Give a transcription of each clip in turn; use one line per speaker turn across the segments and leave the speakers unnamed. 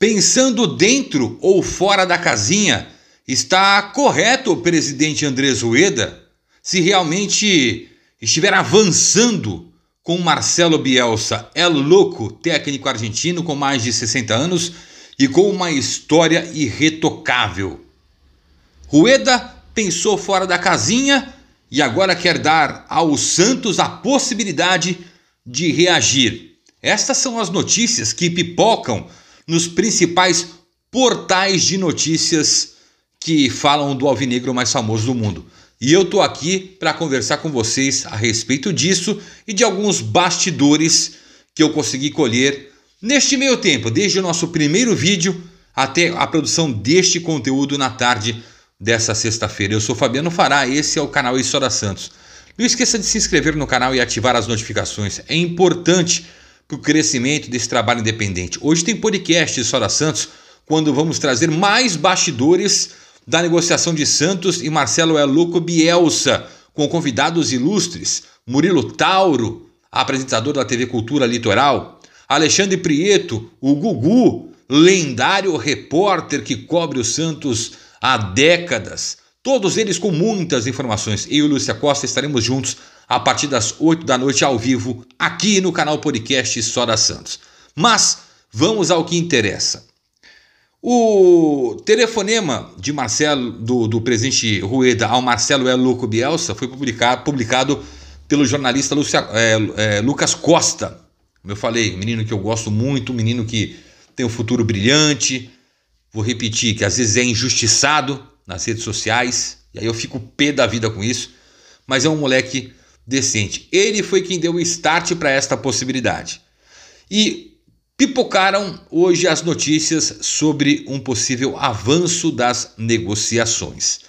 Pensando dentro ou fora da casinha, está correto o presidente Andrés Rueda se realmente estiver avançando com Marcelo Bielsa, El Loco, técnico argentino com mais de 60 anos e com uma história irretocável. Rueda pensou fora da casinha e agora quer dar ao Santos a possibilidade de reagir. Estas são as notícias que pipocam nos principais portais de notícias que falam do alvinegro mais famoso do mundo. E eu tô aqui para conversar com vocês a respeito disso e de alguns bastidores que eu consegui colher neste meio tempo, desde o nosso primeiro vídeo até a produção deste conteúdo na tarde dessa sexta-feira. Eu sou Fabiano Fará, esse é o canal História Santos. Não esqueça de se inscrever no canal e ativar as notificações. É importante para o crescimento desse trabalho independente. Hoje tem podcast História Santos, quando vamos trazer mais bastidores da negociação de Santos e Marcelo El Loco Bielsa, com convidados ilustres, Murilo Tauro, apresentador da TV Cultura Litoral, Alexandre Prieto, o Gugu, lendário repórter que cobre o Santos há décadas, todos eles com muitas informações. Eu e Lúcia Costa estaremos juntos a partir das 8 da noite ao vivo aqui no canal podcast História Santos. Mas vamos ao que interessa. O telefonema de Marcelo, do presidente Rueda ao Marcelo El Loco Bielsa foi publicado pelo jornalista Lucas Costa. Como eu falei, um menino que eu gosto muito, um menino que tem um futuro brilhante. Vou repetir que às vezes é injustiçado nas redes sociais, e aí eu fico pé da vida com isso, mas é um moleque decente. Ele foi quem deu o start para esta possibilidade. E pipocaram hoje as notícias sobre um possível avanço das negociações.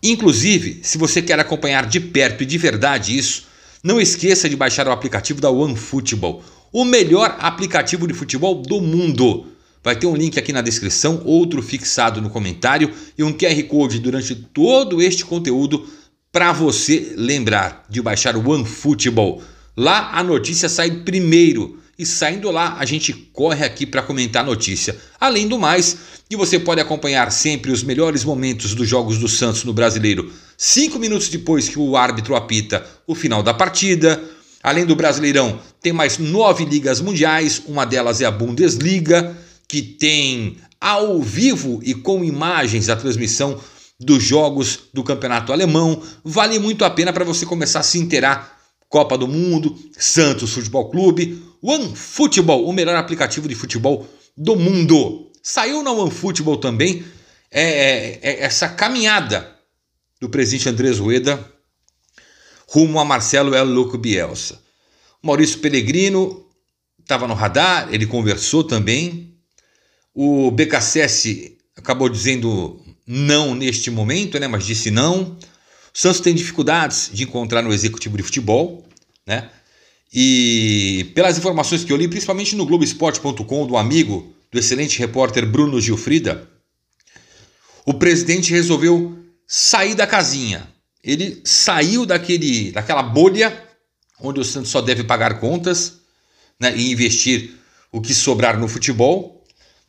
Inclusive, se você quer acompanhar de perto e de verdade isso, não esqueça de baixar o aplicativo da OneFootball, o melhor aplicativo de futebol do mundo. Vai ter um link aqui na descrição, outro fixado no comentário e um QR Code durante todo este conteúdo para você lembrar de baixar o OneFootball. Lá a notícia sai primeiro e saindo lá a gente corre aqui para comentar a notícia. Além do mais, que você pode acompanhar sempre os melhores momentos dos jogos do Santos no Brasileiro 5 minutos depois que o árbitro apita o final da partida. Além do Brasileirão, tem mais 9 ligas mundiais, uma delas é a Bundesliga, que tem ao vivo e com imagens a transmissão dos jogos do campeonato alemão. Vale muito a pena para você começar a se inteirar. Copa do Mundo, Santos Futebol Clube, OneFootball, o melhor aplicativo de futebol do mundo. Saiu na OneFootball também essa caminhada do presidente Andrés Rueda rumo a Marcelo El Loco Bielsa. O Maurício Pellegrino estava no radar, ele conversou também. O BKSS acabou dizendo não neste momento, né, mas disse não. O Santos tem dificuldades de encontrar no executivo de futebol, né? E pelas informações que eu li, principalmente no Globoesporte.com, do amigo, do excelente repórter Bruno Gilfrida, o presidente resolveu sair da casinha. Ele saiu daquela bolha onde o Santos só deve pagar contas, né, e investir o que sobrar no futebol,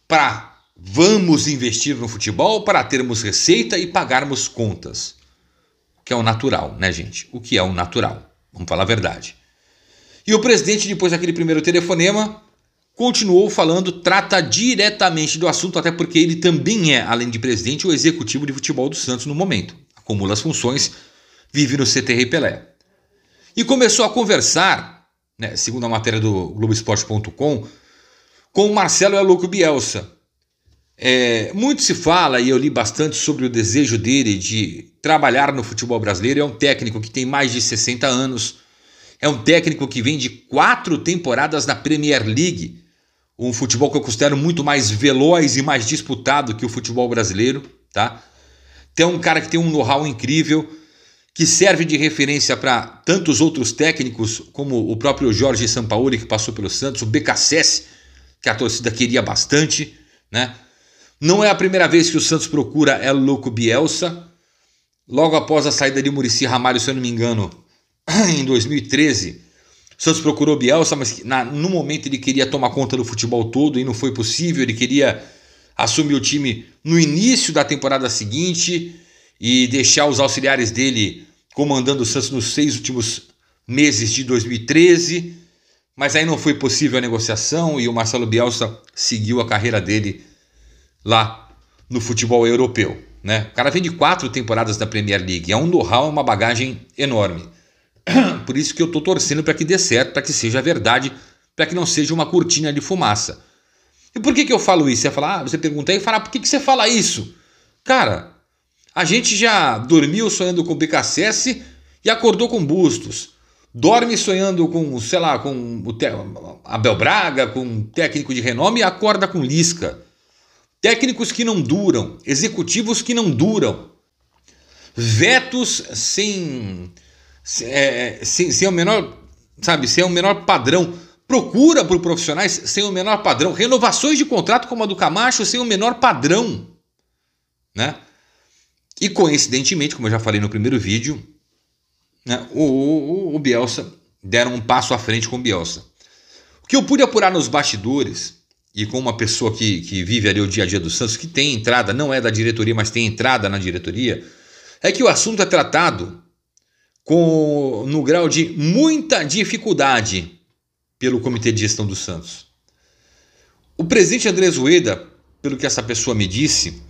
para vamos investir no futebol para termos receita e pagarmos contas. O que é o natural, né, gente? O que é o natural? Vamos falar a verdade. E o presidente, depois daquele primeiro telefonema, continuou falando, trata diretamente do assunto, até porque ele também é, além de presidente, o executivo de futebol do Santos no momento. Acumula as funções, vive no CT Pelé. E começou a conversar, né, segundo a matéria do Globoesporte.com, com o Marcelo El Loco Bielsa. Muito se fala, e eu li bastante sobre o desejo dele de trabalhar no futebol brasileiro. É um técnico que tem mais de 60 anos, é um técnico que vem de 4 temporadas na Premier League, um futebol que eu considero muito mais veloz e mais disputado que o futebol brasileiro, tá? Tem um cara que tem um know-how incrível, que serve de referência para tantos outros técnicos, como o próprio Jorge Sampaoli, que passou pelo Santos, o BKSS, que a torcida queria bastante, né? Não é a primeira vez que o Santos procura El Loco Bielsa. Logo após a saída de Muricy Ramalho, se eu não me engano, em 2013, o Santos procurou Bielsa, mas no momento ele queria tomar conta do futebol todo e não foi possível. Ele queria assumir o time no início da temporada seguinte e deixar os auxiliares dele comandando o Santos nos 6 últimos meses de 2013, mas aí não foi possível a negociação e o Marcelo Bielsa seguiu a carreira dele lá no futebol europeu, né? O cara vem de 4 temporadas da Premier League, é um know-how, é uma bagagem enorme. Por isso que eu estou torcendo para que dê certo, para que seja verdade, para que não seja uma cortina de fumaça. E por que eu falo isso? Você pergunta aí e fala, por que você fala isso? Cara, a gente já dormiu sonhando com BKSS e acordou com Bustos. Dorme sonhando com, sei lá, com o Abel Braga, com um técnico de renome e acorda com Lisca. Técnicos que não duram, executivos que não duram. Vetos sem o menor, sem o menor padrão. Procura por profissionais sem o menor padrão. Renovações de contrato como a do Camacho sem o menor padrão, né? E coincidentemente, como eu já falei no primeiro vídeo, né, o Bielsa, deram um passo à frente com o Bielsa. O que eu pude apurar nos bastidores, e com uma pessoa que vive ali o dia a dia do Santos, que tem entrada, não é da diretoria, mas tem entrada na diretoria, é que o assunto é tratado no grau de muita dificuldade pelo Comitê de Gestão do Santos. O presidente Andrés Rueda, pelo que essa pessoa me disse,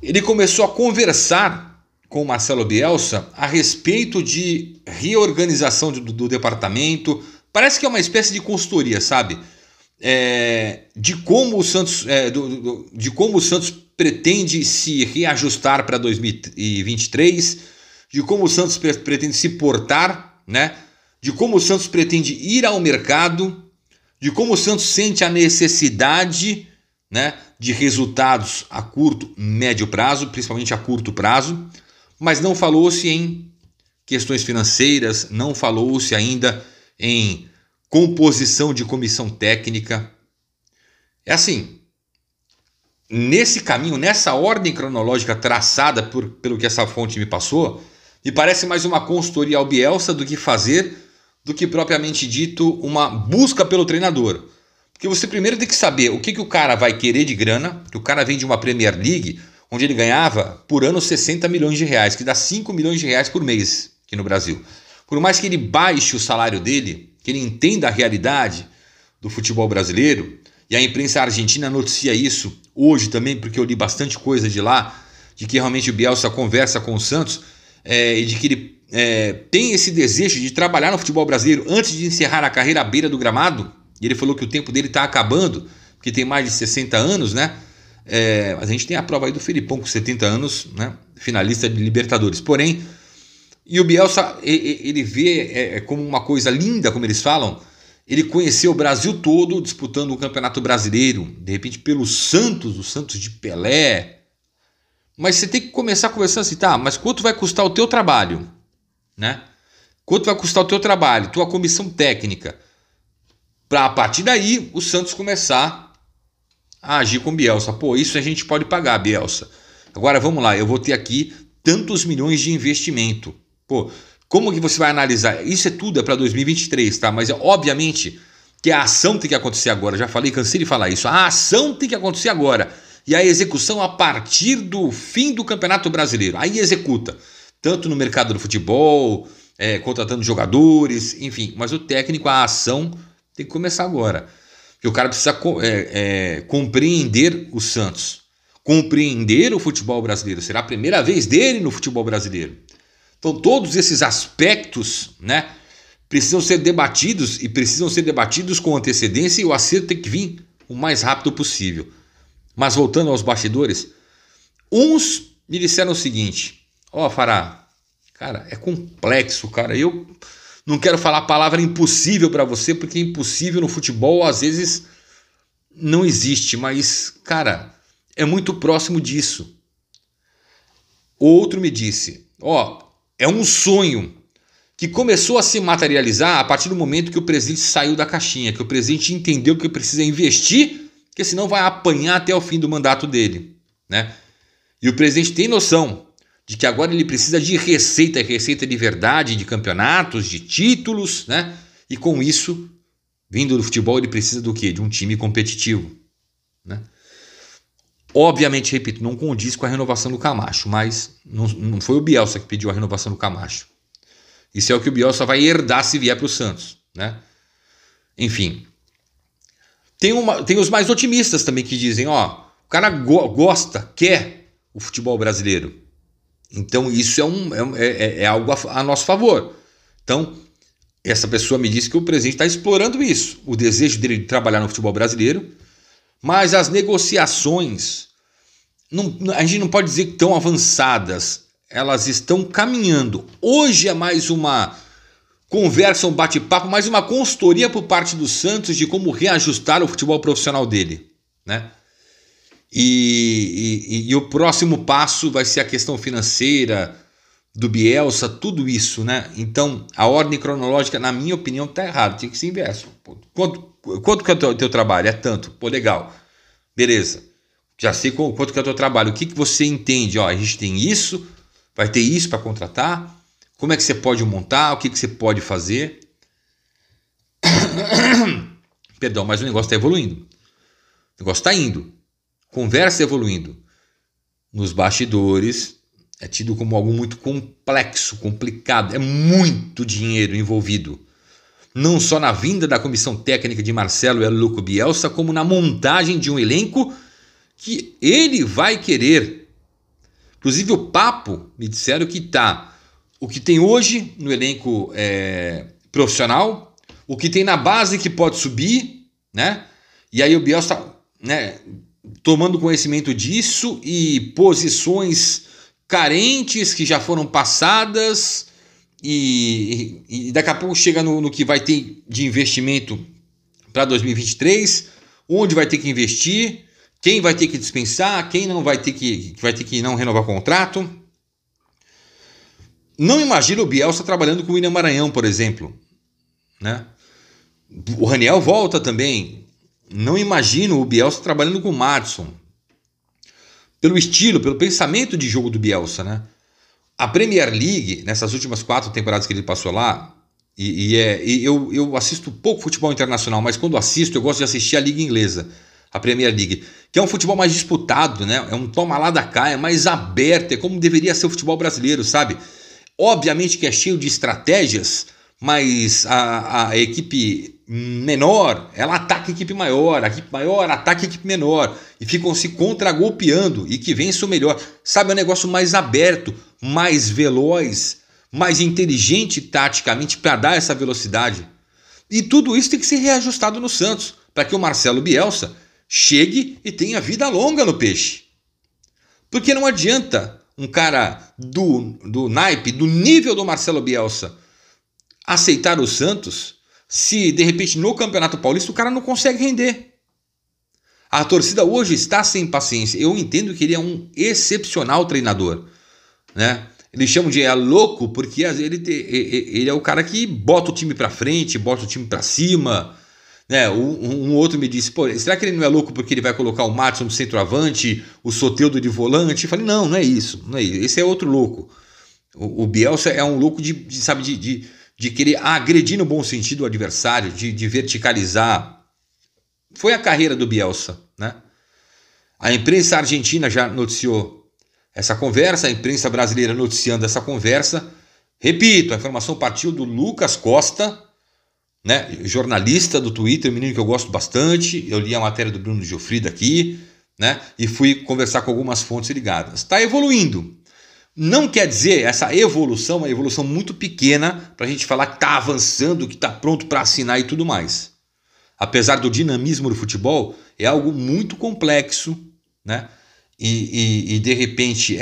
ele começou a conversar com o Marcelo Bielsa a respeito de reorganização do departamento. Parece que é uma espécie de consultoria, sabe? De como o Santos pretende se reajustar para 2023, de como o Santos pretende se portar, né? De como o Santos pretende ir ao mercado, de como o Santos sente a necessidade, né, de resultados a curto, médio prazo, principalmente a curto prazo, mas não falou-se em questões financeiras, não falou-se ainda em composição de comissão técnica. É assim, nesse caminho, nessa ordem cronológica traçada pelo que essa fonte me passou, me parece mais uma consultoria ao Bielsa do que propriamente dito uma busca pelo treinador. Porque você primeiro tem que saber o que o cara vai querer de grana, que o cara vem de uma Premier League, onde ele ganhava por ano 60 milhões de reais, que dá 5 milhões de reais por mês aqui no Brasil. Por mais que ele baixe o salário dele, que ele entenda a realidade do futebol brasileiro, e a imprensa argentina noticia isso hoje também, porque eu li bastante coisa de lá, de que realmente o Bielsa conversa com o Santos, e de que ele tem esse desejo de trabalhar no futebol brasileiro antes de encerrar a carreira à beira do gramado. E ele falou que o tempo dele está acabando, porque tem mais de 60 anos, né? A gente tem a prova aí do Felipão com 70 anos, né? Finalista de Libertadores. Porém, e o Bielsa, ele vê como uma coisa linda, como eles falam, ele conheceu o Brasil todo disputando o Campeonato Brasileiro, de repente pelo Santos, o Santos de Pelé. Mas você tem que começar conversando assim, tá, mas quanto vai custar o teu trabalho? Né? Quanto vai custar o teu trabalho, tua comissão técnica? Para a partir daí o Santos começar a agir com Bielsa. Pô, isso a gente pode pagar, Bielsa. Agora vamos lá, eu vou ter aqui tantos milhões de investimento. Pô, como que você vai analisar? Isso tudo é para 2023, tá? Mas obviamente que a ação tem que acontecer agora. Já falei, cansei de falar isso. A ação tem que acontecer agora. E a execução a partir do fim do Campeonato Brasileiro. Aí executa. Tanto no mercado do futebol, contratando jogadores, enfim. Mas o técnico, a ação tem que começar agora. Porque o cara precisa compreender o Santos. Compreender o futebol brasileiro. Será a primeira vez dele no futebol brasileiro. Então todos esses aspectos, né, precisam ser debatidos e precisam ser debatidos com antecedência, e o acerto tem que vir o mais rápido possível. Mas voltando aos bastidores, uns me disseram o seguinte: Fará, cara, é complexo, cara. Eu não quero falar a palavra impossível para você, porque impossível no futebol às vezes não existe, mas, cara, é muito próximo disso. Outro me disse: é um sonho que começou a se materializar a partir do momento que o presidente saiu da caixinha, que o presidente entendeu que precisa investir, porque senão vai apanhar até o fim do mandato dele, né? E o presidente tem noção de que agora ele precisa de receita de verdade, de campeonatos, de títulos, né? E com isso, vindo do futebol, ele precisa do quê? De um time competitivo, né? Obviamente, repito, não condiz com a renovação do Camacho, mas não foi o Bielsa que pediu a renovação do Camacho. Isso é o que o Bielsa vai herdar se vier para o Santos, né? Enfim. Tem os mais otimistas também que dizem, ó, o cara gosta, quer o futebol brasileiro. Então isso é algo a nosso favor. Então, essa pessoa me disse que o presidente está explorando isso, o desejo dele de trabalhar no futebol brasileiro, mas as negociações, a gente não pode dizer que estão avançadas, elas estão caminhando. Hoje é mais uma conversa, um bate-papo, mais uma consultoria por parte do Santos de como reajustar o futebol profissional dele, né? E o próximo passo vai ser a questão financeira do Bielsa, tudo isso, né? Então, a ordem cronológica, na minha opinião, está errada, tinha que ser inverso. Quanto que é o teu trabalho? É tanto. Pô, legal. Beleza. Já sei quanto que é o teu trabalho. O que você entende? Ó, a gente tem isso, vai ter isso para contratar. Como é que você pode montar? O que você pode fazer? Perdão, mas o negócio está evoluindo. O negócio está indo. Conversa evoluindo. Nos bastidores é tido como algo muito complexo, complicado. É muito dinheiro envolvido. Não só na vinda da comissão técnica de Marcelo El Loco Bielsa, como na montagem de um elenco que ele vai querer. Inclusive o papo, me disseram que está o que tem hoje no elenco profissional, o que tem na base que pode subir, né? E aí o Bielsa, né, tomando conhecimento disso e posições carentes que já foram passadas e daqui a pouco chega no que vai ter de investimento para 2023, onde vai ter que investir, quem vai ter que dispensar, quem não vai ter que não renovar contrato. Não imagino o Bielsa trabalhando com o William Maranhão, por exemplo, né? O Raniel volta também. Não imagino o Bielsa trabalhando com o Madison. Pelo estilo, pelo pensamento de jogo do Bielsa, né? A Premier League, nessas últimas 4 temporadas que ele passou lá, eu assisto pouco futebol internacional, mas quando assisto eu gosto de assistir a Liga Inglesa, a Premier League, que é um futebol mais disputado, né? É um toma lá da cá, é mais aberto, é como deveria ser o futebol brasileiro, sabe? Obviamente que é cheio de estratégias, mas a equipe menor, ela ataca a equipe maior ataca a equipe menor, e ficam se contragolpeando, e que vence o melhor. Sabe, é um negócio mais aberto, mais veloz, mais inteligente taticamente para dar essa velocidade. E tudo isso tem que ser reajustado no Santos, para que o Marcelo Bielsa chegue e tenha vida longa no peixe. Porque não adianta um cara do naipe, do nível do Marcelo Bielsa, aceitar o Santos se de repente no Campeonato Paulista o cara não consegue render. A torcida hoje está sem paciência. Eu entendo que ele é um excepcional treinador, né? Eles chamam de louco porque ele é o cara que bota o time para frente, bota o time para cima, né? Um outro me disse, pô, será que ele não é louco porque ele vai colocar o Madison no centroavante, o Soteldo de volante? Eu falei, não é isso, não é isso. Esse é outro louco. O Bielsa é um louco de querer agredir no bom sentido o adversário, de verticalizar. Foi a carreira do Bielsa, né? A imprensa argentina já noticiou essa conversa, a imprensa brasileira noticiando essa conversa. Repito, a informação partiu do Lucas Costa, né? Jornalista do Twitter, menino que eu gosto bastante. Eu li a matéria do Bruno Gilfrida aqui, né? E fui conversar com algumas fontes ligadas. Está evoluindo. Não quer dizer essa evolução, uma evolução muito pequena para a gente falar que está avançando, que está pronto para assinar e tudo mais. Apesar do dinamismo do futebol, é algo muito complexo, né? E de repente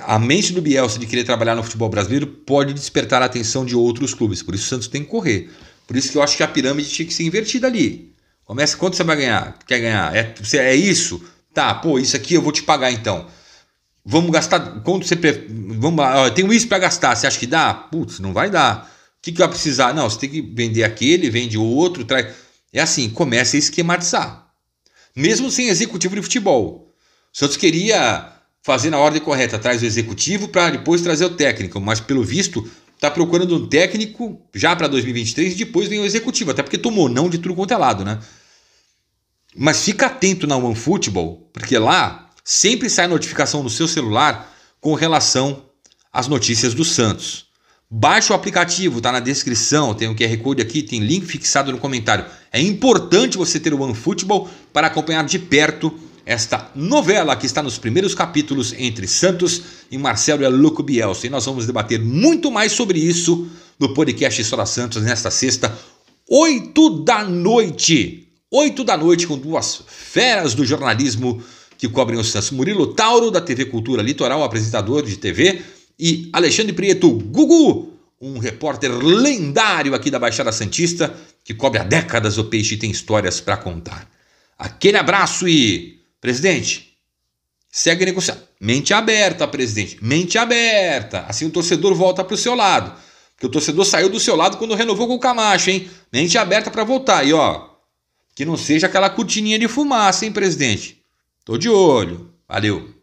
a mente do Bielsa de querer trabalhar no futebol brasileiro pode despertar a atenção de outros clubes. Por isso o Santos tem que correr. Por isso que eu acho que a pirâmide tinha que ser invertida ali. Começa, quanto você vai ganhar? Quer ganhar? É isso? Tá, pô, isso aqui eu vou te pagar então. Vamos gastar. Quanto você vamos lá, tenho isso para gastar. Você acha que dá? Putz, não vai dar. O que vai precisar? Não, você tem que vender aquele, vende o outro, traz. É assim, começa a esquematizar. Mesmo sem executivo de futebol. O Santos queria fazer na ordem correta, traz o executivo para depois trazer o técnico, mas pelo visto está procurando um técnico já para 2023 e depois vem o executivo, até porque tomou não de tudo quanto é lado, né? Mas fica atento na OneFootball, porque lá sempre sai notificação no seu celular com relação às notícias do Santos. Baixe o aplicativo, tá na descrição, tem um QR Code aqui, tem link fixado no comentário. É importante você ter o OneFootball para acompanhar de perto esta novela que está nos primeiros capítulos entre Santos e Marcelo El Loco Bielsa. E nós vamos debater muito mais sobre isso no podcast História Santos nesta sexta, 8 da noite. 8 da noite com duas feras do jornalismo que cobrem o Santos. Murilo Tauro, da TV Cultura Litoral, apresentador de TV, e Alexandre Prieto, Gugu, um repórter lendário aqui da Baixada Santista, que cobre há décadas o Peixe e tem histórias para contar. Aquele abraço e... Presidente, segue negociando. Mente aberta, presidente. Mente aberta. Assim o torcedor volta para o seu lado. Porque o torcedor saiu do seu lado quando renovou com o Camacho, hein? Mente aberta para voltar. E ó, que não seja aquela cortininha de fumaça, hein, presidente? Tô de olho. Valeu.